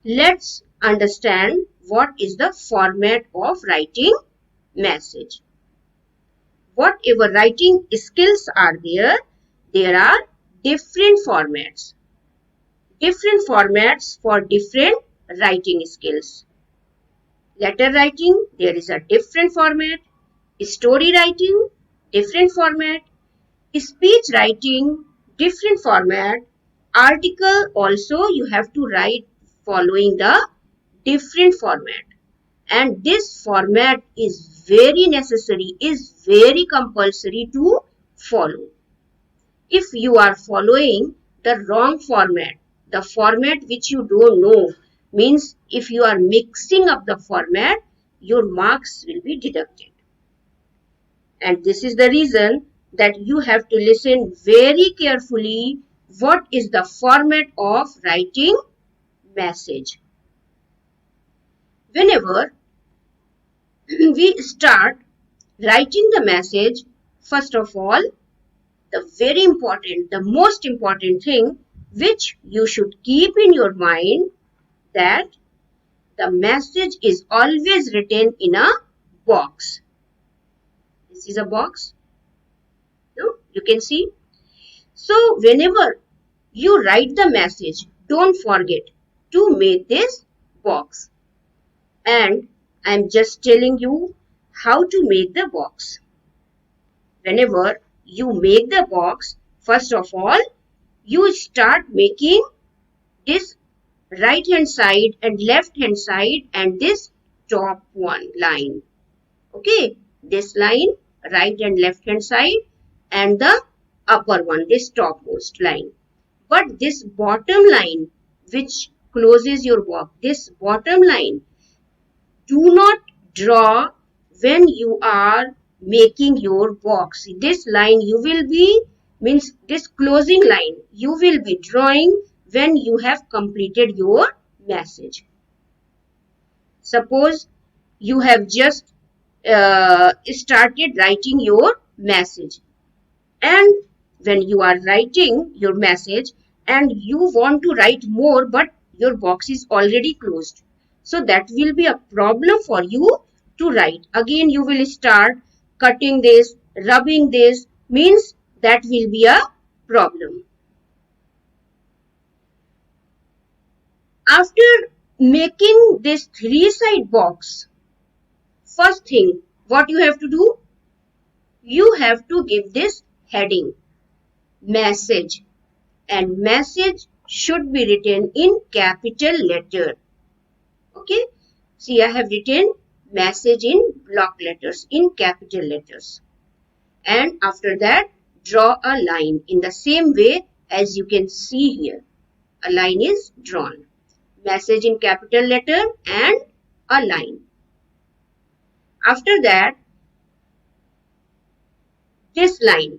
Let's understand what is the format of writing message. Whatever writing skills are there are different formats. Different formats for different writing skills. Letter writing, there is a different format. Story writing, different format. Speech writing, different format. Article also you have to write following the different format. And this format is very necessary, is very compulsory to follow. If you are following the wrong format, the format which you don't know, means if you are mixing up the format, your marks will be deducted. And this is the reason that you have to listen very carefully what is the format of writing message. Whenever we start writing the message, first of all, the most important thing which you should keep in your mind, that the message is always written in a box. This is a box. No? You can see. So whenever you write the message, don't forget to make this box. And I am just telling you how to make the box. Whenever you make the box, first of all, you start making this right hand side and left hand side and this top one line. Okay, this line, right and left hand side, and the upper one, this topmost line. But this bottom line which closes your box, this bottom line, do not draw when you are making your box. This line you will be, means this closing line, you will be drawing when you have completed your message. Suppose you have just started writing your message, and when you are writing your message and you want to write more but your box is already closed, so that will be a problem for you to write. Again you will start cutting this, rubbing this, means that will be a problem. After making this three-side box, first thing what you have to do, you have to give this heading, message, and message should be written in capital letter. Okay, see I have written message in block letters, in capital letters. And after that, draw a line in the same way as you can see here. A line is drawn. Message in capital letter and a line. After that, this line,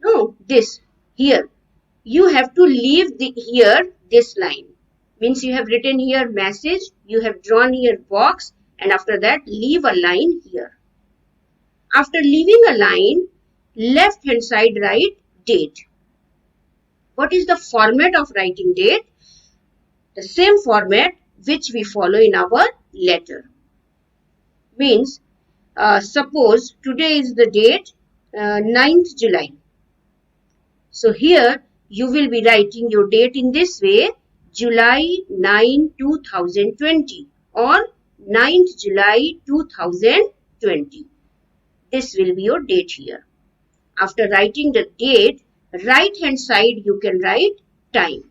no, this, here, you have to leave here this line. Means you have written here message, you have drawn here box, and after that leave a line here. After leaving a line, left hand side write date. What is the format of writing date? The same format which we follow in our letter. Means suppose today is the date 9th July. So here you will be writing your date in this way, July 9, 2020 or 9th July 2020. This will be your date here. After writing the date, right hand side you can write time,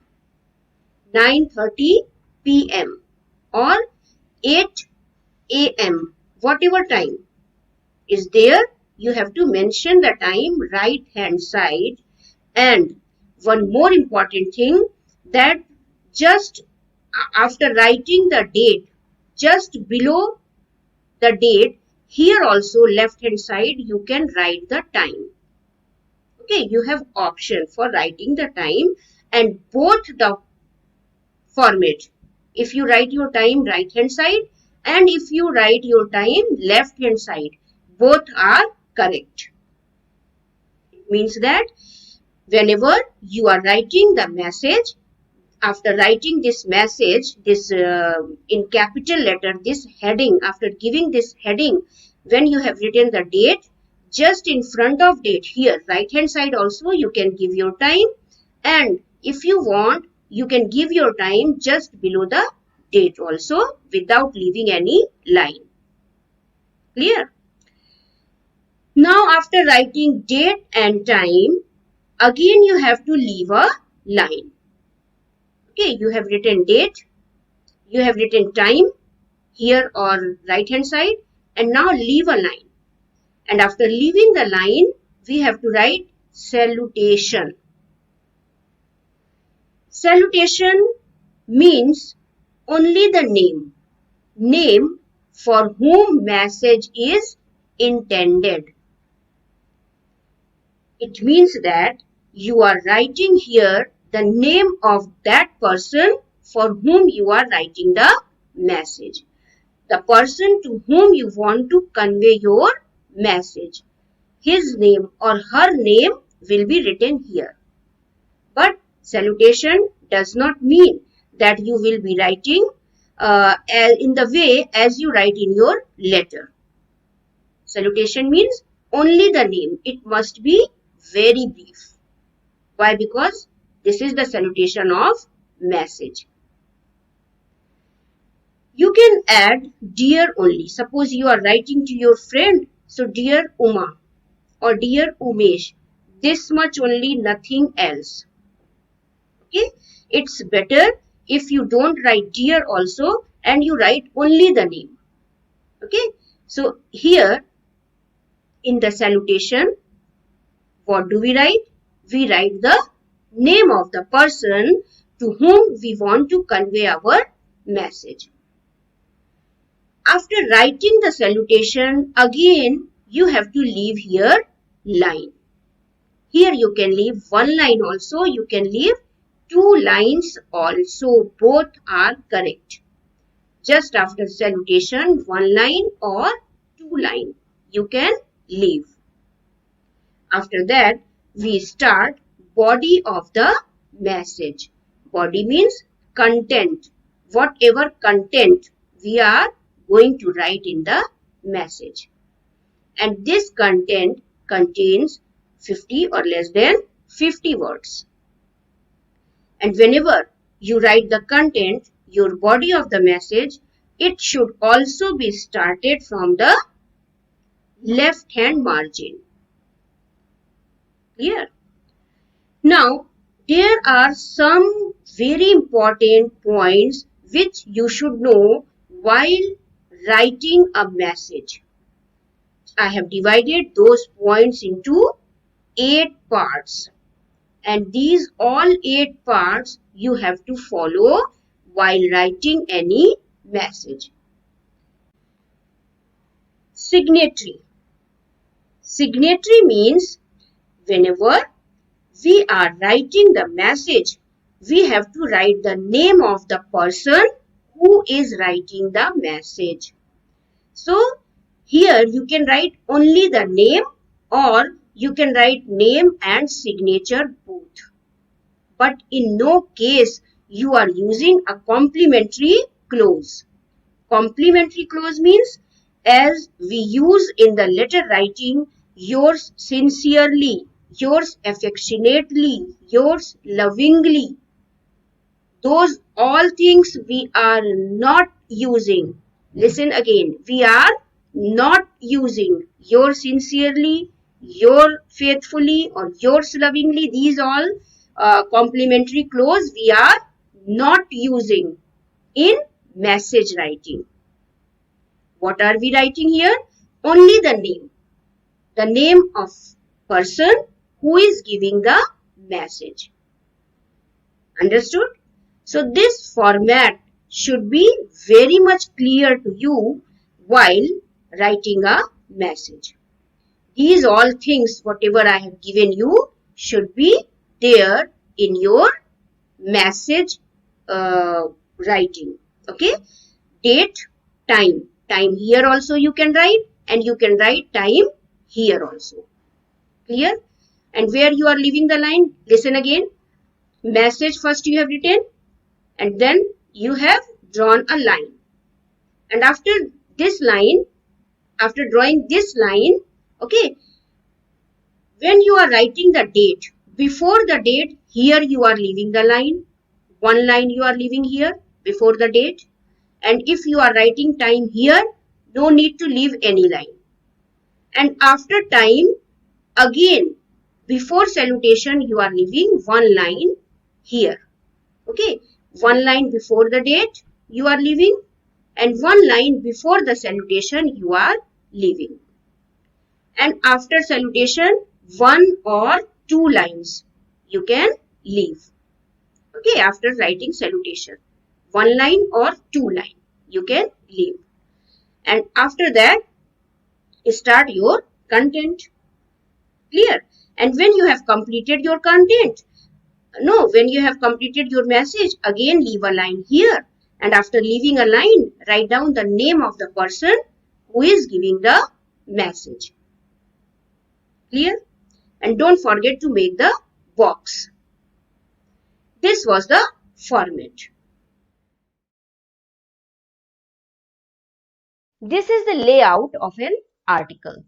9:30 p.m. or 8 a.m. Whatever time is there, you have to mention the time right hand side. And one more important thing, that just after writing the date, just below the date, here also left hand side you can write the time. Okay, you have option for writing the time, and both the format. If you write your time right hand side and if you write your time left hand side, both are correct. It means that whenever you are writing the message, after writing this message, this in capital letter, this heading, after giving this heading, when you have written the date, just in front of date here, right hand side also you can give your time, and if you want, you can give your time just below the date also without leaving any line. Clear? Now after writing date and time, again you have to leave a line. Okay, you have written date, you have written time here or right hand side, and now leave a line. And after leaving the line, we have to write salutation. Salutation means only the name for whom message is intended. It means that you are writing here the name of that person for whom you are writing the message. The person to whom you want to convey your message. His name or her name will be written here. But salutation does not mean that you will be writing in the way as you write in your letter. Salutation means only the name. It must be very brief. Why? Because this is the salutation of message. You can add dear only. Suppose you are writing to your friend. So dear Uma or dear Umesh. This much only, nothing else. Okay. It's better if you don't write dear also and you write only the name. Okay. So here in the salutation, what do we write? We write the name of the person to whom we want to convey our message. After writing the salutation, again you have to leave here line. Here you can leave one line also, you can leave two lines also, both are correct. Just after salutation, one line or two line you can leave. After that, we start body of the message. Body means content. Whatever content we are going to write in the message. And this content contains 50 or less than 50 words. And whenever you write the content, your body of the message, it should also be started from the left hand margin. Clear? Now, there are some very important points which you should know while writing a message. I have divided those points into 8 parts. And these all 8 parts you have to follow while writing any message. Signatory. Signatory means whenever we are writing the message, we have to write the name of the person who is writing the message. So, here you can write only the name or you can write name and signature both. But in no case you are using a complementary clause. Complementary clause means as we use in the letter writing, yours sincerely, yours affectionately, yours lovingly. Those all things we are not using. Listen again, we are not using yours sincerely, your faithfully or yours lovingly. These all complementary clause we are not using in message writing. What are we writing here? Only the name. The name of person who is giving the message. Understood? So this format should be very much clear to you while writing a message. These all things, whatever I have given you, should be there in your message writing. Okay? Date, time. Time here also you can write and you can write time here also. Clear? And where you are leaving the line, listen again. Message first you have written, and then you have drawn a line. And after this line, after drawing this line, okay, when you are writing the date, before the date, here you are leaving the line. One line you are leaving here before the date. And if you are writing time here, no need to leave any line. And after time, again, before salutation, you are leaving one line here. Okay, one line before the date you are leaving, and one line before the salutation you are leaving. And after salutation, one or two lines you can leave. Okay, after writing salutation, one line or two line you can leave. And after that, start your content. Clear? And when you have completed your content, no, when you have completed your message, again leave a line here. And after leaving a line, write down the name of the person who is giving the message. Clear? And don't forget to make the box. This was the format. This is the layout of an article.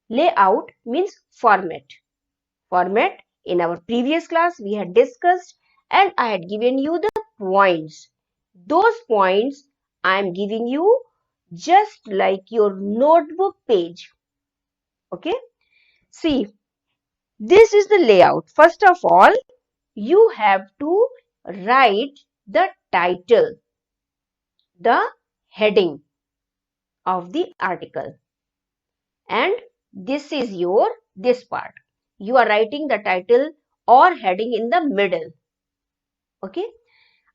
Layout means format. Format, in our previous class we had discussed, and I had given you the points. Those points I am giving you just like your notebook page. Okay. See, this is the layout. First of all, you have to write the title, the heading of the article. And this is this part. You are writing the title or heading in the middle. Okay.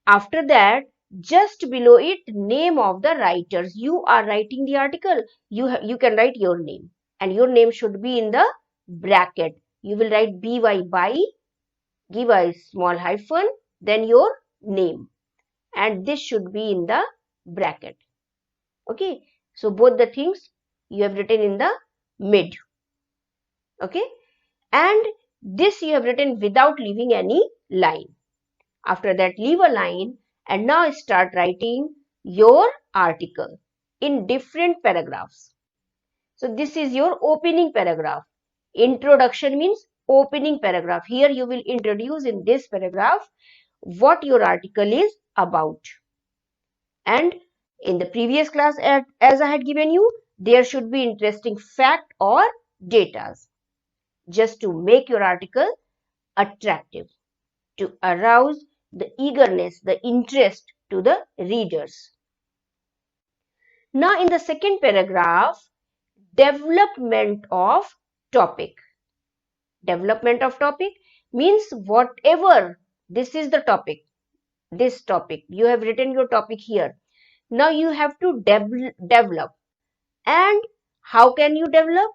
After that, just below it, name of the writers. You are writing the article. You can write your name, and your name should be in the bracket. You will write by, give a small hyphen, then your name, and this should be in the bracket. Okay. So both the things you have written in the mid. Okay. And this you have written without leaving any line. After that, leave a line and now start writing your article in different paragraphs. So this is your opening paragraph. Introduction means opening paragraph. Here you will introduce in this paragraph what your article is about. And in the previous class, as I had given you, there should be interesting fact or data just to make your article attractive, to arouse the eagerness, the interest to the readers. Now in the second paragraph, development of topic. Development of topic means whatever, this is the topic, this topic. You have written your topic here. Now you have to develop. And how can you develop?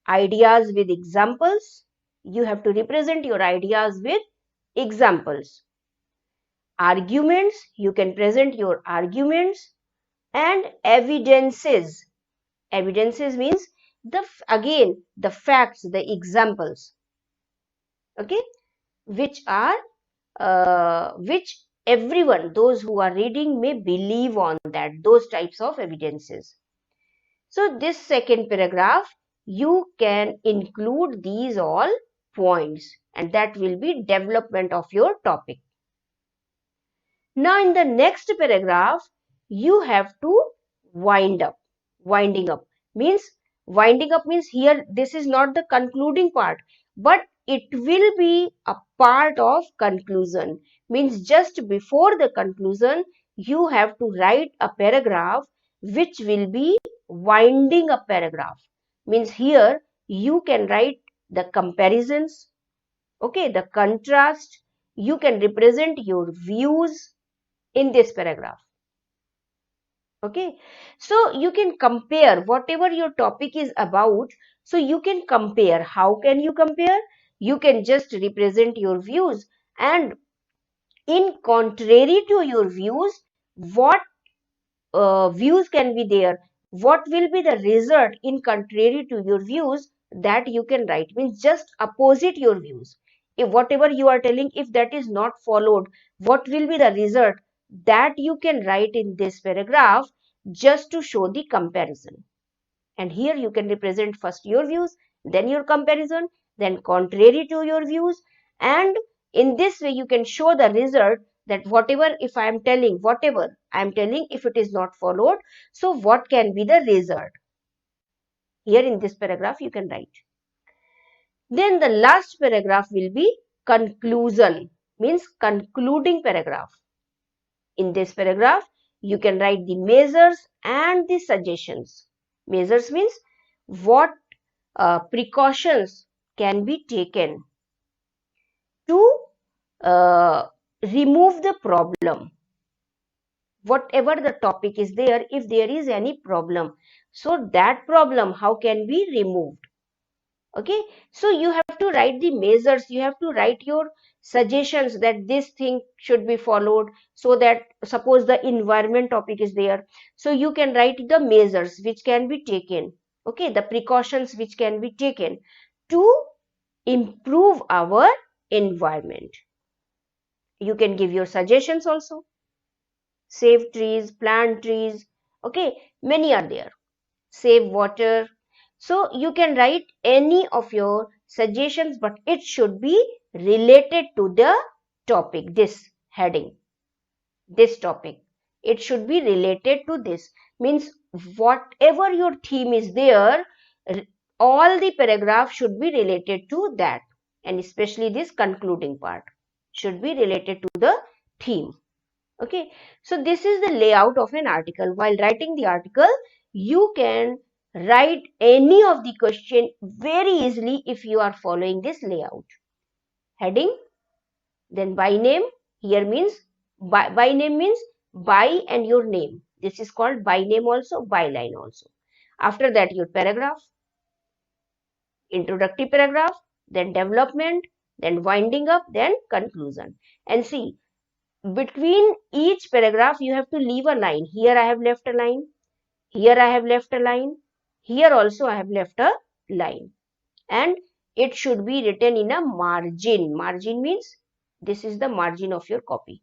Ideas with examples. You have to represent your ideas with examples. Arguments, you can present your arguments. And evidences. Evidences means again the facts, the examples. Okay, which everyone, those who are reading, may believe on that, those types of evidences. So this second paragraph, you can include these all points, and that will be development of your topic. Now in the next paragraph, you have to wind up. Winding up means here this is not the concluding part, but it will be a part of conclusion. Means just before the conclusion, you have to write a paragraph which will be winding up paragraph. Means here you can write the comparisons, okay, the contrast. You can represent your views in this paragraph. Okay, so you can compare whatever your topic is about. So you can compare. How can you compare? You can just represent your views, and in contrary to your views, what views can be there? What will be the result in contrary to your views? That you can write. Means just opposite your views. if whatever you are telling, if that is not followed, what will be the result, that you can write in this paragraph just to show the comparison. And here you can represent first your views, then your comparison, then contrary to your views, and in this way you can show the result, that whatever if I am telling, whatever I am telling, if it is not followed, so what can be the result. Here in this paragraph you can write. Then the last paragraph will be conclusion, means concluding paragraph. In this paragraph, you can write the measures and the suggestions. Measures means what precautions can be taken to remove the problem. Whatever the topic is there, if there is any problem, so that problem how can be removed. Okay, so you have to write the measures, you have to write your suggestions that this thing should be followed, so that suppose the environment topic is there, so you can write the measures which can be taken, okay, the precautions which can be taken to improve our environment. You can give your suggestions also, save trees, plant trees, okay, many are there, save water. So you can write any of your suggestions, but it should be related to the topic, this heading, this topic. It should be related to this. Means whatever your theme is there, all the paragraph should be related to that. And especially this concluding part should be related to the theme. Okay, so this is the layout of an article. While writing the article, you can write any of the question very easily if you are following this layout. Heading, then by name. Here means by name means by and your name. This is called by name also, byline also. After that, your paragraph, introductory paragraph, then development, then winding up, then conclusion. And see, between each paragraph you have to leave a line. Here I have left a line, here I have left a line, here also I have left a line, and it should be written in a margin. Margin means this is the margin of your copy,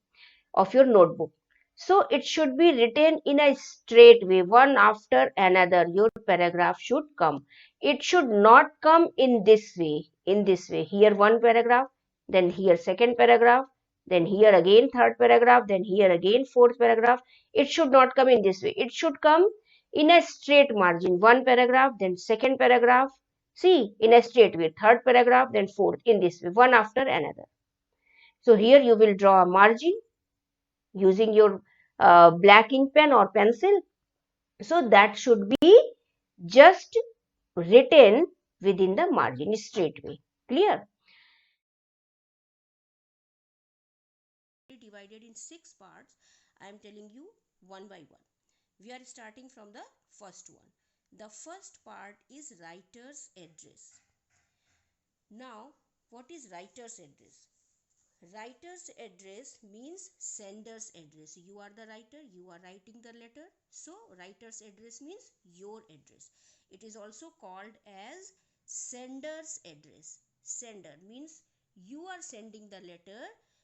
of your notebook. So it should be written in a straight way, one after another. Your paragraph should come. It should not come in this way. In this way, here one paragraph, then here second paragraph, then here again third paragraph, then here again fourth paragraph. It should not come in this way. It should come in a straight margin. One paragraph, then second paragraph. See, in a straight way, third paragraph, then fourth, in this way, one after another. So here you will draw a margin using your black ink pen or pencil. So that should be just written within the margin straight way. Clear? Divided in 6 parts. I am telling you one by one. We are starting from the first one. The first part is writer's address. Now, what is writer's address? Writer's address means sender's address. You are the writer, you are writing the letter. So, writer's address means your address. It is also called as sender's address. Sender means you are sending the letter.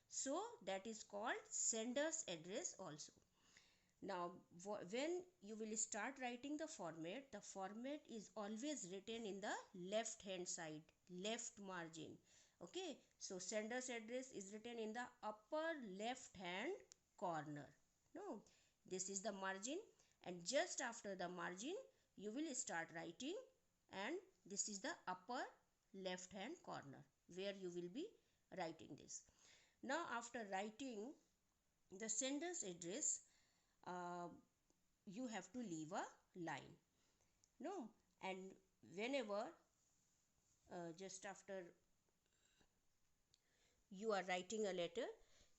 So, that is called sender's address also. Now, when you will start writing the format is always written in the left hand side, left margin. Okay, so sender's address is written in the upper left hand corner. No, this is the margin, and just after the margin you will start writing, and this is the upper left hand corner where you will be writing this. Now, after writing the sender's address, uh, you have to leave a line. No, and whenever just after you are writing a letter,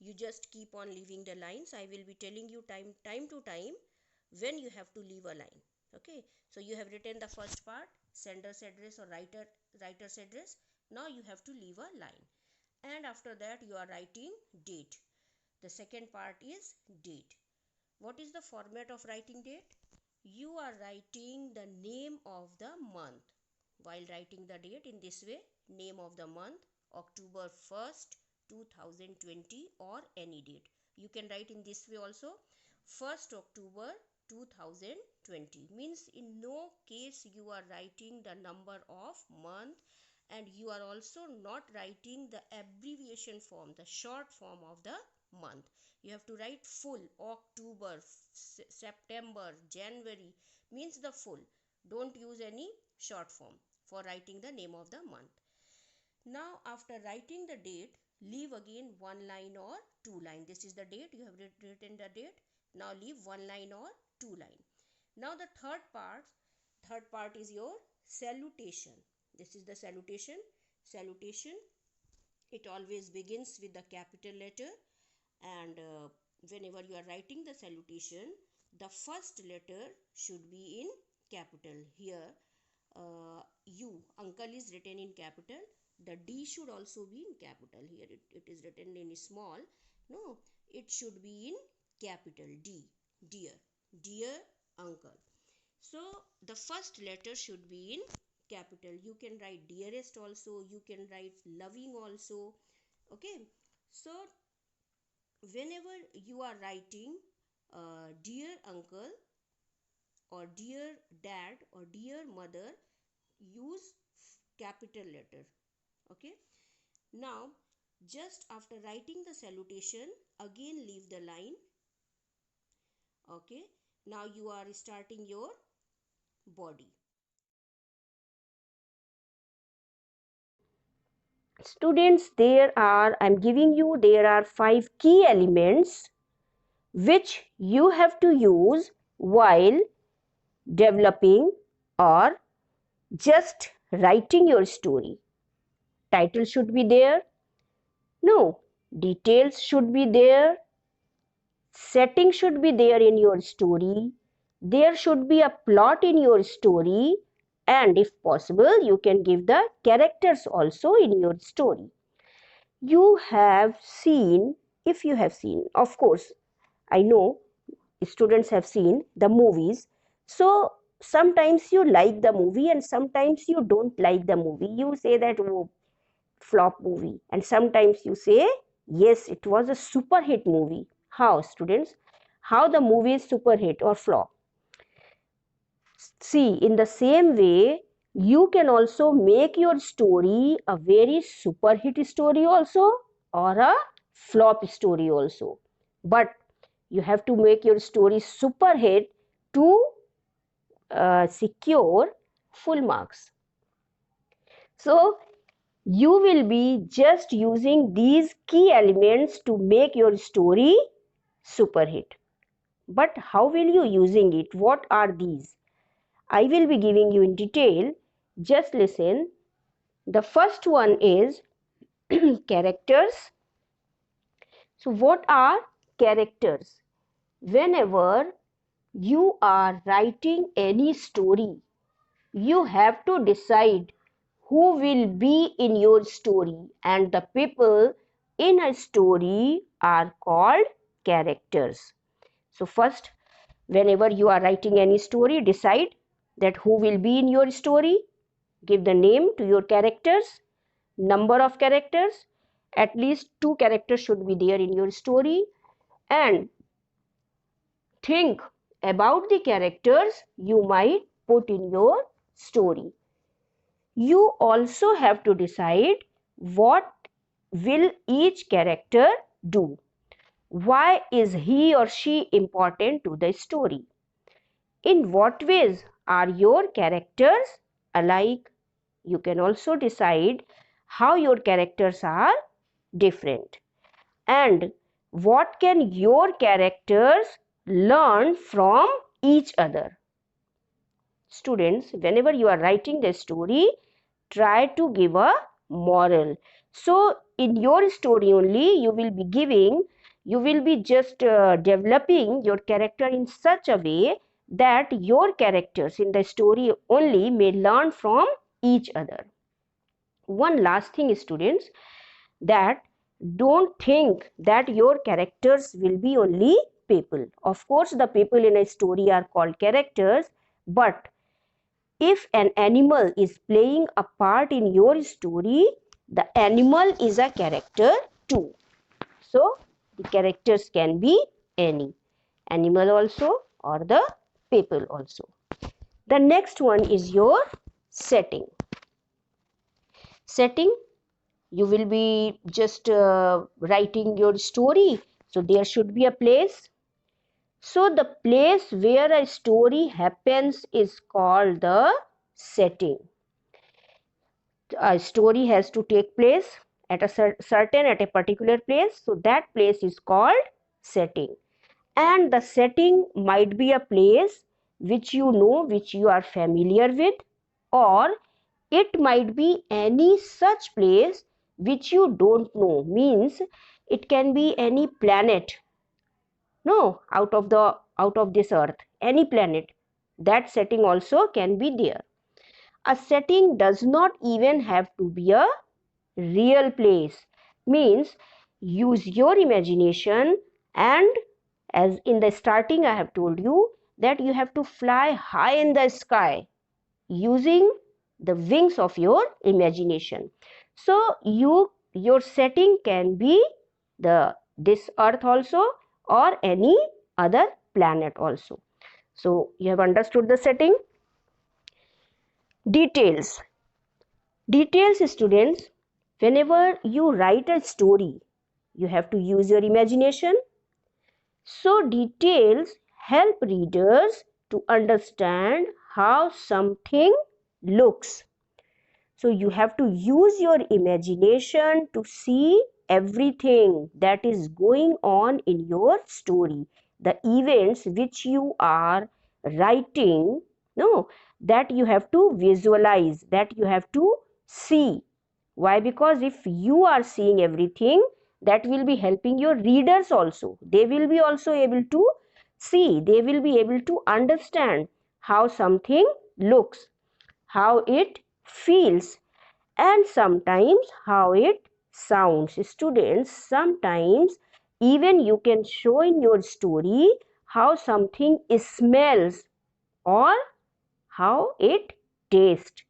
you just keep on leaving the lines. I will be telling you time to time when you have to leave a line. Okay, so you have written the first part, sender's address or writer's address. Now you have to leave a line, and after that you are writing date. The second part is date. What is the format of writing date? You are writing the name of the month while writing the date. In this way, name of the month October 1st, 2020 or any date. You can write in this way also. 1st October 2020 means in no case you are writing the number of month, and you are also not writing the abbreviation form, the short form of the month. You have to write full. October, September, January means the full. Don't use any short form for writing the name of the month. Now after writing the date, leave again one line or two line. This is the date, you have written the date. Now leave one line or two line. Now the third part is your salutation. This is the salutation. Salutation, it always begins with the capital letter, and whenever you are writing the salutation, the first letter should be in capital. Here U, uncle, is written in capital. The D should also be in capital. Here it is written in small. No, it should be in capital. D, dear, dear uncle. So the first letter should be in capital. You can write dearest also, you can write loving also. Okay, so whenever you are writing dear uncle or dear dad or dear mother, use capital letter. Okay, now just after writing the salutation, again leave the line. Okay, now you are starting your body. Students, I'm giving you, there are 5 key elements which you have to use while developing or just writing your story. Title should be there. No, details should be there. Setting should be there in your story. There should be a plot in your story, and if possible, you can give the characters also in your story. You have seen, if you have seen, of course, I know students have seen the movies. So sometimes you like the movie and sometimes you don't like the movie. You say that, oh, flop movie, and sometimes you say yes, it was a super hit movie. How, students? How the movie is super hit or flop? See, in the same way, you can also make your story a very super hit story also, or a flop story also. But you have to make your story super hit to secure full marks. So you will be just using these key elements to make your story super hit. But how will you using it? What are these? I will be giving you in detail. Just listen. The first one is characters. So what are characters? Whenever you are writing any story, you have to decide who will be in your story, and the people in a story are called characters. So first, whenever you are writing any story, decide that who will be in your story. Give the name to your characters, number of characters, at least 2 characters should be there in your story, and think about the characters you might put in your story. You also have to decide what will each character do. Why is he or she important to the story? In what ways are your characters alike? You can also decide how your characters are different, and what can your characters learn from each other. Students, whenever you are writing the story, try to give a moral. So in your story only you will be just developing your character in such a way that your characters in the story only may learn from each other. One last thing, students, that don't think that your characters will be only people. Of course, the people in a story are called characters, but if an animal is playing a part in your story, The animal is a character too. So the characters can be any animal also or the people also. The next one is your setting. Setting, you will be just writing your story. So there should be a place. So the place where a story happens is called the setting. A story has to take place at a particular place. So that place is called setting. And the setting might be a place which you know, which you are familiar with, or it might be any such place which you don't know. Means it can be any planet, no, out of this earth, any planet. That setting also can be there. A setting does not even have to be a real place. Means use your imagination, and as in the starting I have told you that you have to fly high in the sky using the wings of your imagination. So your setting can be this earth also, or any other planet also. So you have understood the setting. Details, students, whenever you write a story you have to use your imagination. So details help readers to understand how something looks. So you have to use your imagination to see everything that is going on in your story. The events which you are writing, no, that you have to visualize, that you have to see. Why? Because if you are seeing everything, that will be helping your readers also. They will be also able to see, they will be able to understand how something looks, how it feels, and sometimes how it sounds. Students, sometimes even you can show in your story how something smells or how it tastes.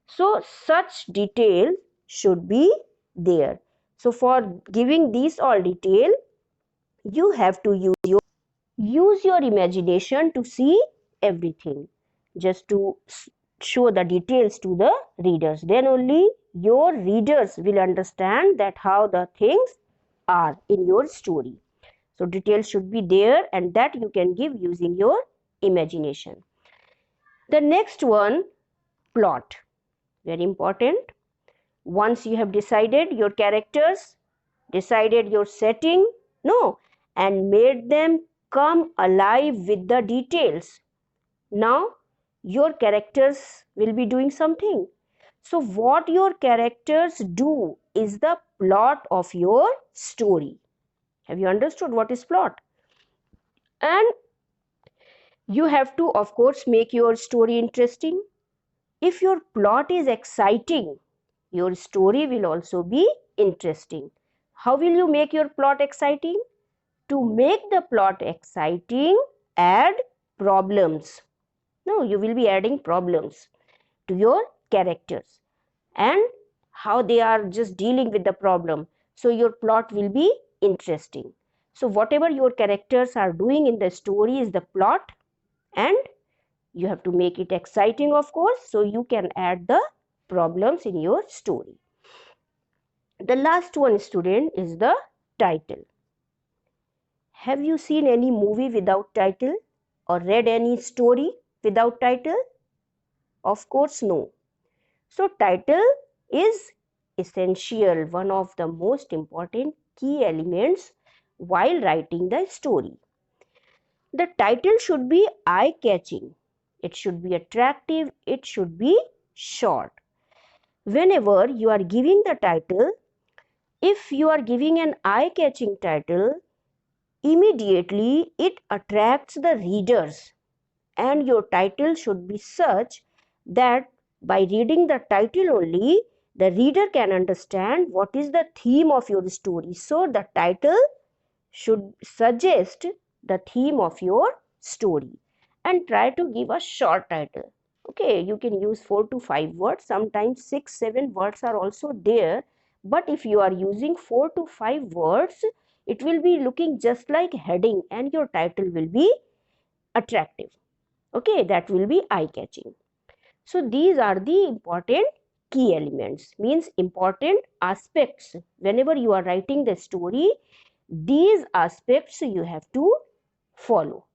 So such detail should be there. So for giving these all detail, you have to use your imagination to see everything, just to show the details to the readers. Then only your readers will understand that how the things are in your story. So details should be there, and that you can give using your imagination. The next one, plot, very important. Once you have decided your characters, decided your setting, no, and made them come alive with the details, now your characters will be doing something. So what your characters do is the plot of your story. Have you understood what is plot? And you have to, of course, make your story interesting. If your plot is exciting, your story will also be interesting. How will you make your plot exciting? To make the plot exciting, add problems. No, you will be adding problems to your characters and how they are just dealing with the problem. So your plot will be interesting. So whatever your characters are doing in the story is the plot, and you have to make it exciting, of course, so you can add the problems in your story. The last one, student, is the title. Have you seen any movie without title or read any story without title? Of course, no. So title is essential, one of the most important key elements while writing the story. The title should be eye-catching. It should be attractive. It should be short. Whenever you are giving the title, if you are giving an eye-catching title, immediately it attracts the readers, and your title should be such that by reading the title only, the reader can understand what is the theme of your story. So the title should suggest the theme of your story, and try to give a short title. Okay, you can use 4 to 5 words, sometimes 6 7 words are also there, But if you are using 4 to 5 words, it will be looking just like heading and your title will be attractive. Okay, that will be eye-catching. So these are the important key elements, means important aspects. Whenever you are writing the story, these aspects you have to follow.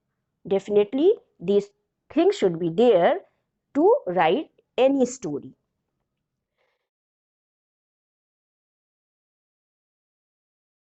Definitely these things should be there to write any story.